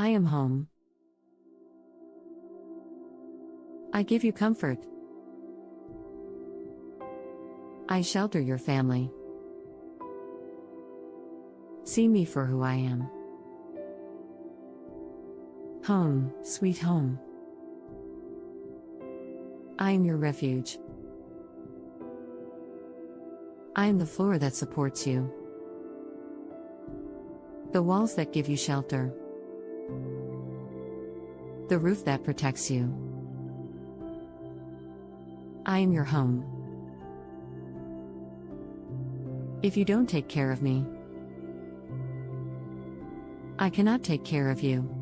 I am home. I give you comfort. I shelter your family. See me for who I am. Home, sweet home. I am your refuge. I am the floor that supports you. The walls that give you shelter. The roof that protects you. I am your home. If you don't take care of me, I cannot take care of you.